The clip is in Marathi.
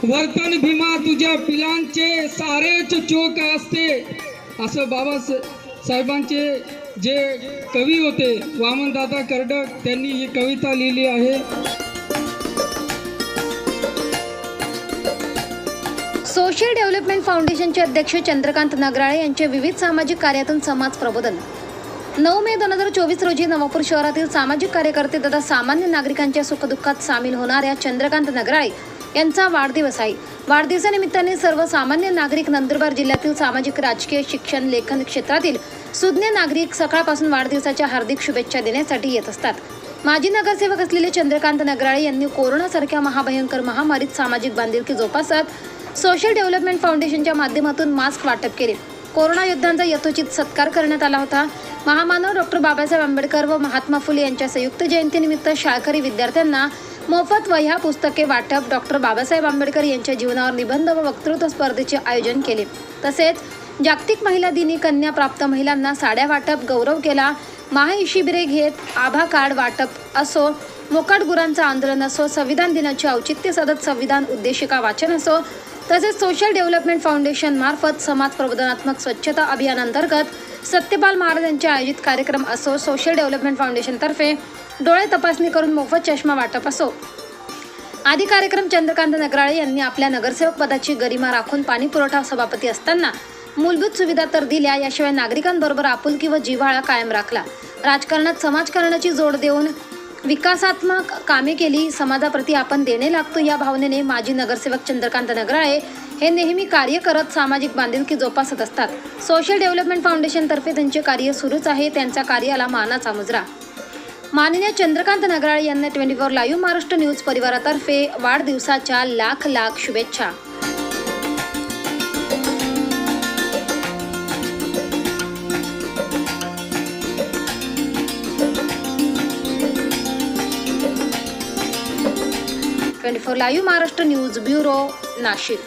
वर्तन भीमा तुझ्या पिलांचे सारेच चोख असते, असं बाबासाहेबांचे जे कवी होते वामनदादा कर्डक त्यांनी ही कविता लिहिली आहे. सोशल डेव्हलपमेंट फाउंडेशनचे अध्यक्ष चंद्रकांत नगराळे यांचे विविध सामाजिक कार्यातून समाज प्रबोधन. 9 मे 2024 रोजी नवापूर शहरातील सामाजिक कार्यकर्ते तथा सामान्य नागरिकांच्या सुखदुःखात सामील होणाऱ्या चंद्रकांत नगराळे यांचा वाढदिवस आहे. वाढदिवसानिमित्ताने सर्व सामान्य नागरिक नंदुरबार जिल्ह्यातील सामाजिक, राजकीय, शिक्षण, लेखन क्षेत्रातील सुज्ञ नागरिक सकाळपासून वाढदिवसाच्या हार्दिक शुभेच्छा देण्यासाठी येत असतात. माजी नगरसेवक असलेले चंद्रकांत नगराळे यांनी कोरोनासारख्या महाभयंकर महामारीत सामाजिक बांधिलकी जोपासत सोशल डेव्हलपमेंट फाउंडेशनच्या माध्यमातून मास्क वाटप केले. कोरोना योद्ध्यांचा यथोचित सत्कार करण्यात आला होता. महामानव डॉक्टर बाबासाहेब आंबेडकर व महात्मा फुले यांच्या संयुक्त जयंतीनिमित्त शाळकरी विद्यार्थ्यांना मोफत वह्या, पुस्तके वाटप, डॉक्टर बाबासाहेब आंबेडकर यांच्या जीवनावर निबंध व वक्तृत्व स्पर्धेचे आयोजन केले. तसेच जागतिक महिला दिनी कन्या प्राप्त महिलांना साड्या वाटप, गौरव केला. माहे शिबिरे घेत आभा कार्ड वाटप असो, मोकाट गुरांचं आंदोलन असो, संविधान दिनाचे औचित्य साधत संविधान उद्देशिका वाचन असो, तसेच सोशल डेव्हलपमेंट फाउंडेशन मार्फत समाज प्रबोधनात्मक स्वच्छता अभियानांतर्गत सत्यपाल महाराज यांचे आयोजित कार्यक्रम असो, सोशल डेव्हलपमेंट फाउंडेशनतर्फे डोळे तपासणी करून मोफत चष्मा वाटप असो आदी कार्यक्रम चंद्रकांत नगराळे यांनी आपल्या नगरसेवक पदाची गरिमा राखून पाणी पुरवठा सभापती असताना मूलभूत सुविधा तर दिल्या, याशिवाय नागरिकांबरोबर आपुलकी व जिव्हाळा कायम राखला. राजकारणात समाजकारणाची जोड देऊन विकासात्मक कामे केली. समाजाप्रती आपण देणे लागतो या भावनेने माजी नगरसेवक चंद्रकांत नगराळे हे नेहमी कार्य करत सामाजिक बांधिलकी जोपासत असतात. सोशल डेव्हलपमेंट फाउंडेशनतर्फे त्यांचे कार्य सुरूच आहे. त्यांच्या कार्याला मानाचा मुजरा. माननीय चंद्रकांत नगराळे यांना 24 लाईव्ह महाराष्ट्र न्यूज परिवारातर्फे वाढदिवसाच्या लाख लाख शुभेच्छा. Live Maharashtra news bureau, Nashik.